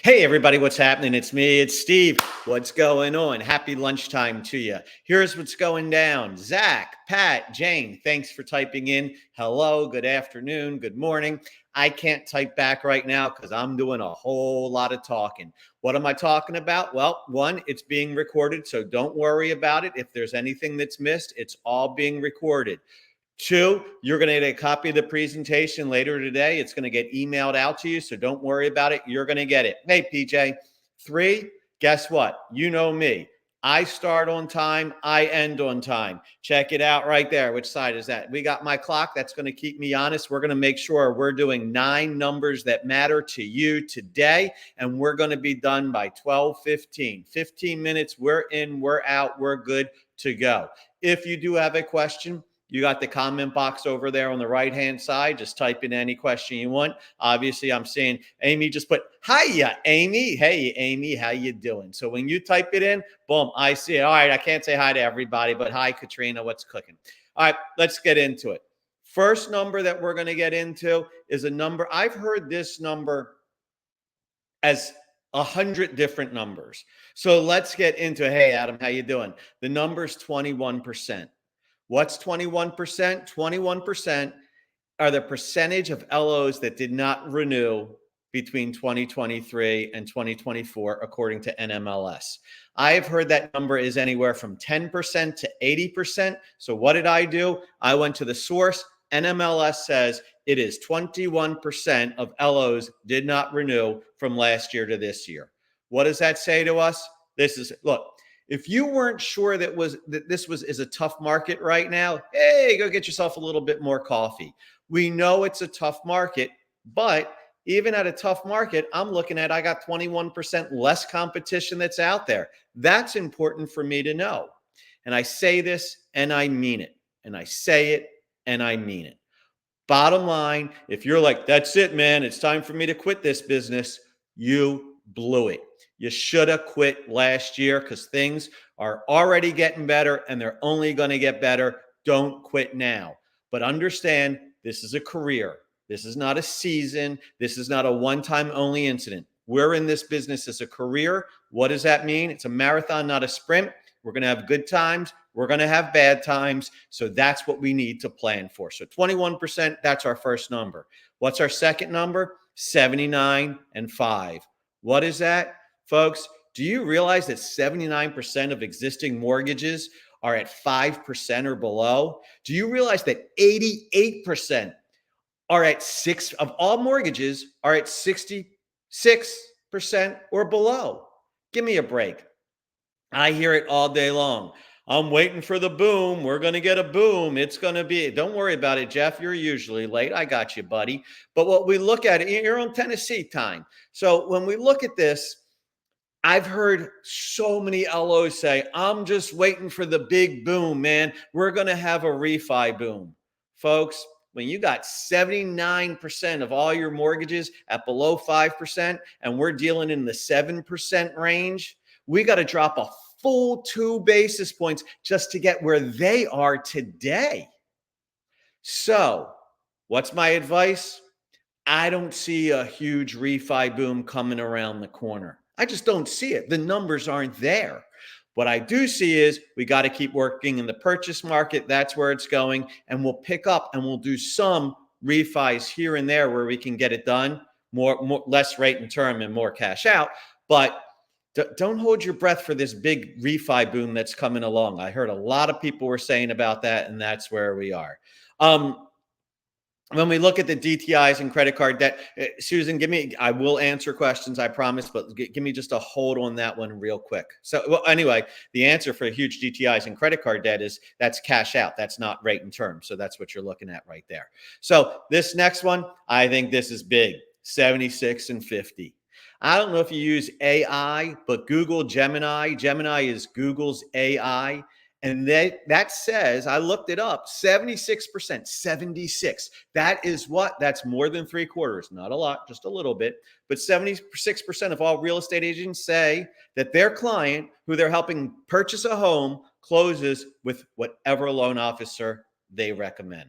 Hey, everybody, what's happening? It's me, it's Steve. What's going on? Happy lunchtime to you. Here's what's going down. Zach, Pat, Jane, thanks for typing in. Hello, good afternoon, good morning. I can't type back right now because I'm doing a whole lot of talking. What am I talking about? Well, one, it's being recorded, so don't worry about it. If there's anything that's missed, it's all being recorded. Two, you're going to get a copy of the presentation later today. It's going to get emailed out to you, so don't worry about it. You're going to get it. Hey, PJ. Three, guess what? You know me. I start on time. I end on time. Check it out right there. Which side is that? We got my clock. That's going to keep me honest. We're going to make sure we're doing 9 numbers that matter to you today, and we're going to be done by 12:15. 15 minutes. We're in. We're out. We're good to go. If you do have a question, you got the comment box over there on the right-hand side. Just type in any question you want. Obviously, I'm seeing Amy just put, hiya, Amy. Hey, Amy, how you doing? So when you type it in, boom, I see it. All right, I can't say hi to everybody, but hi, Katrina, what's cooking? All right, let's get into it. First number that we're going to get into is a number. I've heard this number as 100 different numbers. So let's get into it. Hey, Adam, how you doing? The number's 21%. What's 21%? 21% are the percentage of LOs that did not renew between 2023 and 2024, according to NMLS. I have heard that number is anywhere from 10% to 80%. So what did I do? I went to the source. NMLS says it is 21% of LOs did not renew from last year to this year. What does that say to us? Look, if you weren't sure that this is a tough market right now, hey, go get yourself a little bit more coffee. We know it's a tough market, but even at a tough market, I got 21% less competition that's out there. That's important for me to know. And I say this and I mean it. And I say it and I mean it. Bottom line, if you're like, that's it, man, it's time for me to quit this business, you blew it. You should have quit last year because things are already getting better and they're only going to get better. Don't quit now. But understand, this is a career. This is not a season. This is not a one-time only incident. We're in this business as a career. What does that mean? It's a marathon, not a sprint. We're going to have good times. We're going to have bad times. So that's what we need to plan for. So 21%, that's our first number. What's our second number? 79 and 5. What is that? Folks, do you realize that 79% of existing mortgages are at 5% or below? Do you realize that 88% are at of all mortgages are at 66% or below? Give me a break. I hear it all day long. I'm waiting for the boom. We're going to get a boom. It's going to be, don't worry about it, Jeff. You're usually late. I got you, buddy. But what we look at, you're on Tennessee time. So when we look at this, I've heard so many LOs say, I'm just waiting for the big boom, man. We're going to have a refi boom. Folks, when you got 79% of all your mortgages at below 5%, and we're dealing in the 7% range, we got to drop a full 2 basis points just to get where they are today. So what's my advice? I don't see a huge refi boom coming around the corner. I just don't see it. The numbers aren't there. What I do see is we got to keep working in the purchase market. That's where it's going. And we'll pick up and we'll do some refis here and there where we can get it done, less rate and term and more cash out. But don't hold your breath for this big refi boom that's coming along. I heard a lot of people were saying about that, and that's where we are. When we look at the DTIs and credit card debt, Susan, I will answer questions, I promise, but give me just a hold on that one real quick. So well, anyway, the answer for huge DTIs and credit card debt is that's cash out. That's not rate and term. So that's what you're looking at right there. So this next one, I think this is big, 76 and 50. I don't know if you use AI, but Google Gemini. Gemini is Google's AI. And that says, I looked it up, 76%, 76. That is what? That's more than 3/4. Not a lot, just a little bit. But 76% of all real estate agents say that their client, who they're helping purchase a home, closes with whatever loan officer they recommend.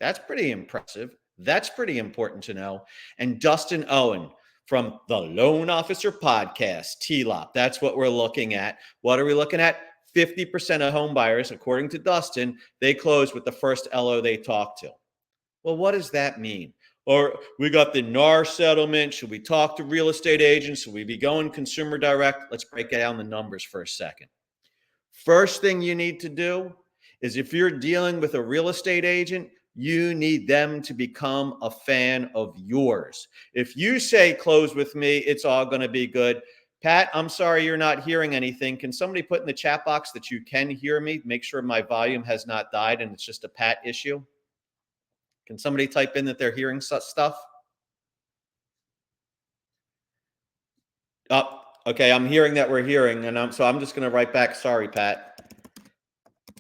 That's pretty impressive. That's pretty important to know. And Dustin Owen from the Loan Officer Podcast, TLOP. That's what we're looking at. What are we looking at? 50% of home buyers, according to Dustin, they close with the first LO they talk to. Well, what does that mean? Or we got the NAR settlement. Should we talk to real estate agents? Should we be going consumer direct? Let's break down the numbers for a second. First thing you need to do is if you're dealing with a real estate agent, you need them to become a fan of yours. If you say close with me, it's all going to be good. Pat, I'm sorry you're not hearing anything. Can somebody put in the chat box that you can hear me? Make sure my volume has not died and it's just a Pat issue. Can somebody type in that they're hearing such stuff? Oh, okay. I'm hearing that we're hearing, and I'm just going to write back. Sorry, Pat.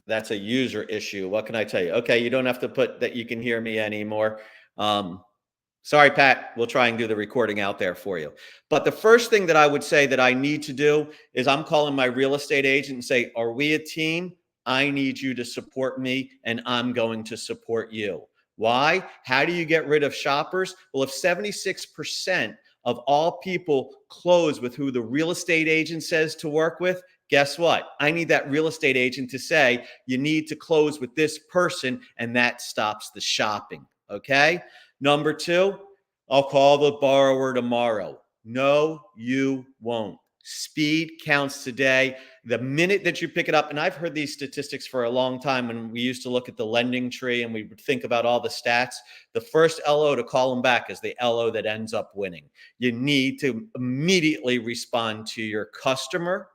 That's a user issue. What can I tell you? Okay, you don't have to put that you can hear me anymore. Sorry, Pat. We'll try and do the recording out there for you. But the first thing that I would say that I need to do is I'm calling my real estate agent and say, are we a team? I need you to support me, and I'm going to support you. Why? How do you get rid of shoppers? Well, if 76% of all people close with who the real estate agent says to work with, guess what? I need that real estate agent to say, you need to close with this person, and that stops the shopping. Okay? Number two, I'll call the borrower tomorrow. No, you won't. Speed counts today. The minute that you pick it up, and I've heard these statistics for a long time when we used to look at the lending tree and we would think about all the stats, the first LO to call them back is the LO that ends up winning. You need to immediately respond to your customer.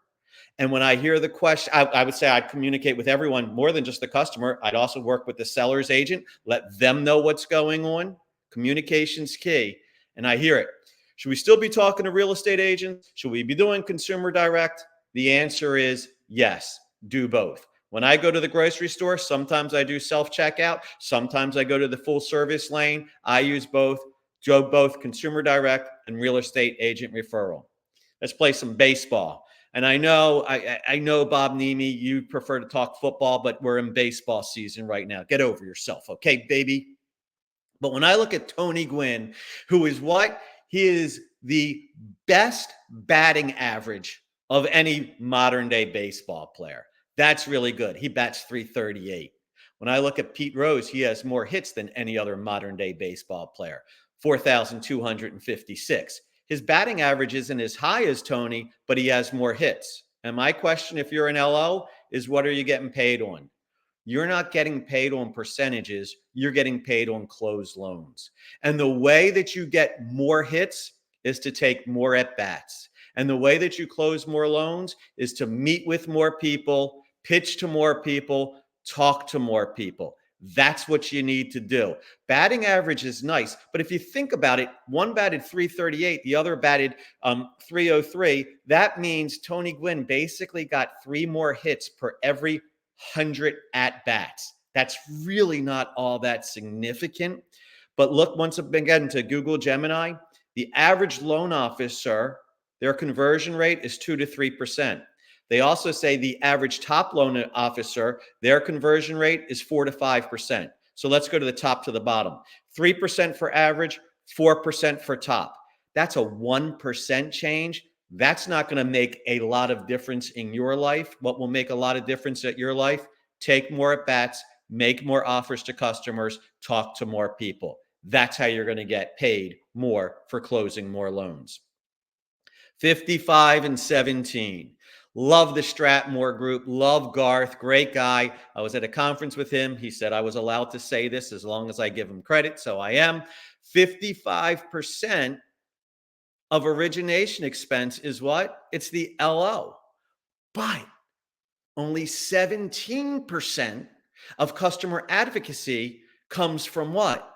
And when I hear the question, I would say I'd communicate with everyone more than just the customer. I'd also work with the seller's agent, let them know what's going on. Communication's key. And I hear it. Should we still be talking to real estate agents? Should we be doing consumer direct? The answer is yes, do both. When I go to the grocery store, sometimes I do self-checkout. Sometimes I go to the full service lane. I use both consumer direct and real estate agent referral. Let's play some baseball. And I know, Bob Nemi, you prefer to talk football, but we're in baseball season right now. Get over yourself, okay, baby? But when I look at Tony Gwynn, who is what? He is the best batting average of any modern day baseball player. That's really good. He bats 338. When I look at Pete Rose, he has more hits than any other modern day baseball player, 4,256. His batting average isn't as high as Tony, but he has more hits. And my question, if you're an LO, is what are you getting paid on? You're not getting paid on percentages. You're getting paid on closed loans. And the way that you get more hits is to take more at bats. And the way that you close more loans is to meet with more people, pitch to more people, talk to more people. That's what you need to do. Batting average is nice, but if you think about it, one batted 338, the other batted 303. That means Tony Gwynn basically got 3 more hits per every 100 at bats. That's really not all that significant. But look once again to Google Gemini, the average loan officer, their conversion rate is 2 to 3%. They also say the average top loan officer, their conversion rate is 4 to 5%. So let's go to the top to the bottom. 3% for average, 4% for top. That's a 1% change. That's not going to make a lot of difference in your life. What will make a lot of difference in your life? Take more at bats, make more offers to customers, talk to more people. That's how you're going to get paid more for closing more loans. 55 and 17. Love the Stratmore group. Love Garth. Great guy. I was at a conference with him. He said I was allowed to say this as long as I give him credit. So I am. 55% of origination expense is what? It's the LO. But only 17% of customer advocacy comes from what?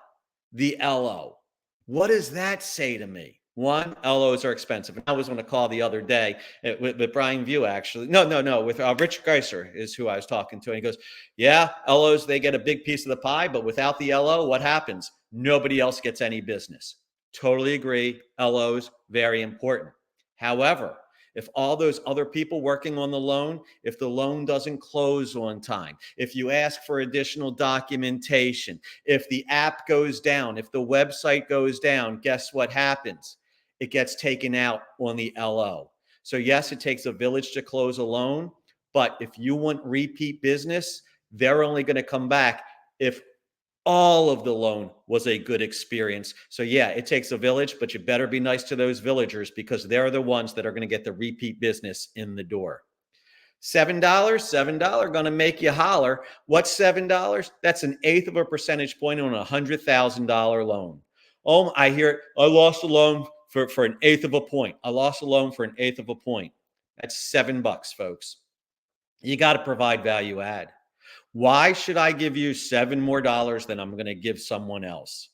The LO. What does that say to me? One, LOs are expensive. I was on a call the other day with Brian View, actually. No, with Rich Geiser is who I was talking to. And he goes, yeah, LOs, they get a big piece of the pie, but without the LO, what happens? Nobody else gets any business. Totally agree. LOs, very important. However, if all those other people working on the loan, if the loan doesn't close on time, if you ask for additional documentation, if the app goes down, if the website goes down, guess what happens? it gets taken out on the LO. So yes, it takes a village to close a loan, but if you want repeat business, they're only going to come back if all of the loan was a good experience. So yeah, it takes a village, but you better be nice to those villagers because they're the ones that are going to get the repeat business in the door. $7 going to make you holler. What's $7? That's an eighth of a percentage point on a $100,000 loan. Oh, I hear it. I lost a loan for an eighth of a point. I lost a loan for an eighth of a point. That's $7, folks. You got to provide value add. Why should I give you $7 more than I'm going to give someone else?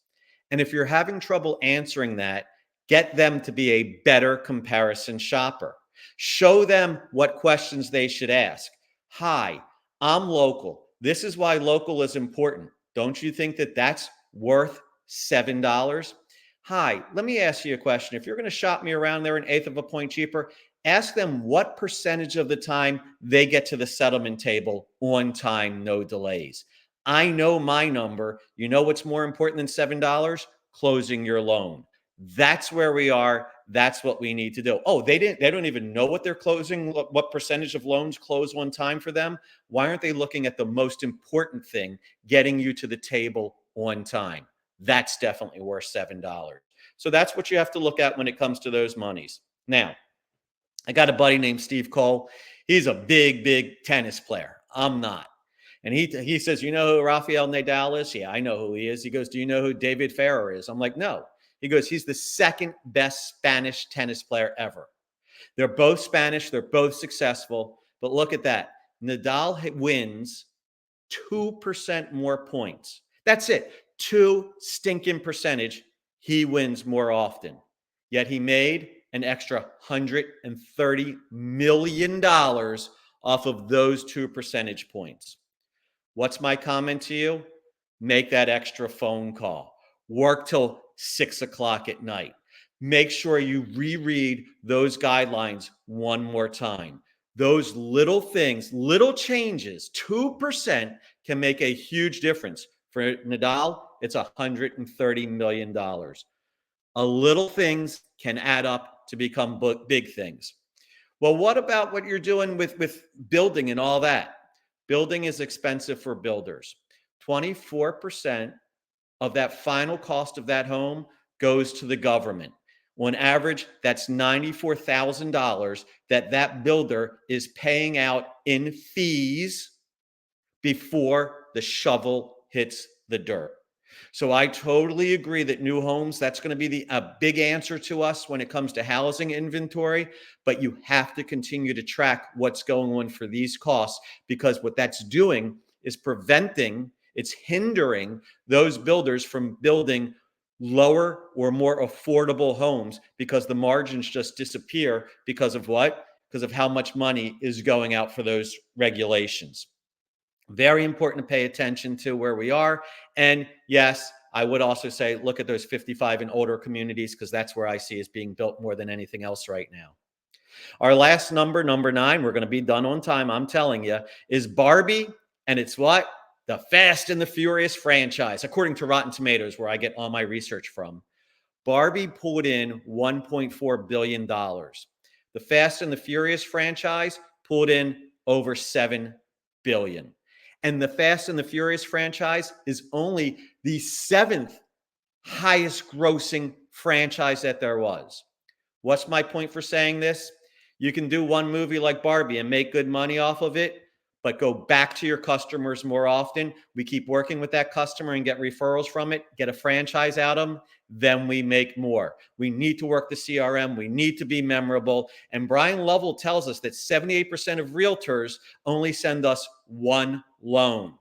And if you're having trouble answering that, get them to be a better comparison shopper. Show them what questions they should ask. Hi, I'm local. This is why local is important. Don't you think that that's worth $7? Hi, let me ask you a question. If you're going to shop me around there an eighth of a point cheaper, ask them what percentage of the time they get to the settlement table on time, no delays. I know my number. You know what's more important than $7? Closing your loan. That's where we are. That's what we need to do. Oh, they don't even know what they're closing, what percentage of loans close on time for them. Why aren't they looking at the most important thing, getting you to the table on time? That's definitely worth $7. So that's what you have to look at when it comes to those monies. Now, I got a buddy named Steve Cole. He's a big tennis player. I'm not. And he says, you know who Rafael Nadal is? Yeah, I know who he is. He goes, do you know who David Ferrer is? I'm like, no. He goes, he's the second best Spanish tennis player ever. They're both Spanish. They're both successful. But look at that. Nadal wins 2% more points. That's it. 2 stinking percentage. He wins more often. Yet he made an extra $130 million off of those 2 percentage points. What's my comment to you? Make that extra phone call. Work till 6 o'clock at night. Make sure you reread those guidelines one more time. Those little things, little changes, 2% can make a huge difference. For Nadal, it's $130 million. A little things can add up to become big things. Well, what about what you're doing with building and all that? Building is expensive for builders. 24% of that final cost of that home goes to the government. On average, that's $94,000 that builder is paying out in fees before the shovel hits the dirt. So I totally agree that new homes, that's going to be a big answer to us when it comes to housing inventory, but you have to continue to track what's going on for these costs, because what that's doing is it's hindering those builders from building lower or more affordable homes, because the margins just disappear because of what? Because of how much money is going out for those regulations. Very important to pay attention to where we are. And yes, I would also say, look at those 55 and older communities, because that's where I see is being built more than anything else right now. Our last number 9, we're going to be done on time, I'm telling you, is Barbie. And it's what? The Fast and the Furious franchise, according to Rotten Tomatoes, where I get all my research from. Barbie pulled in $1.4 billion. The Fast and the Furious franchise pulled in over $7 billion. And the Fast and the Furious franchise is only the 7th highest grossing franchise that there was. What's my point for saying this? You can do one movie like Barbie and make good money off of it, but go back to your customers more often. We keep working with that customer and get referrals from it, get a franchise out of them, then we make more. We need to work the CRM. We need to be memorable. And Brian Lovell tells us that 78% of realtors only send us one loan.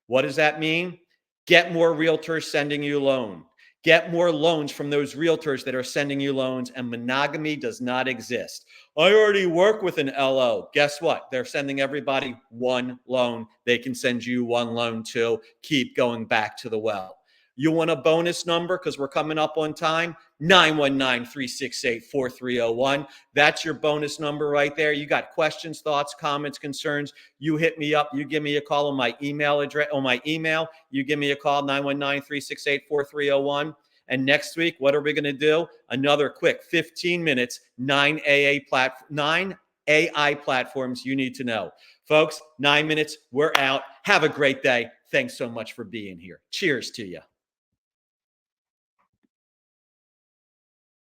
What does that mean? Get more realtors sending you loan. Get more loans from those realtors that are sending you loans, and monogamy does not exist. I already work with an LO. Guess what? They're sending everybody one loan. They can send you one loan too. Keep going back to the well. You want a bonus number because we're coming up on time? 919-368-4301. That's your bonus number right there. You got questions, thoughts, comments, concerns. You hit me up. You give me a call on my email address, on my email. You give me a call, 919-368-4301. And next week, what are we going to do? Another quick 15 minutes, 9 AI platforms you need to know. Folks, 9 minutes, we're out. Have a great day. Thanks so much for being here. Cheers to you.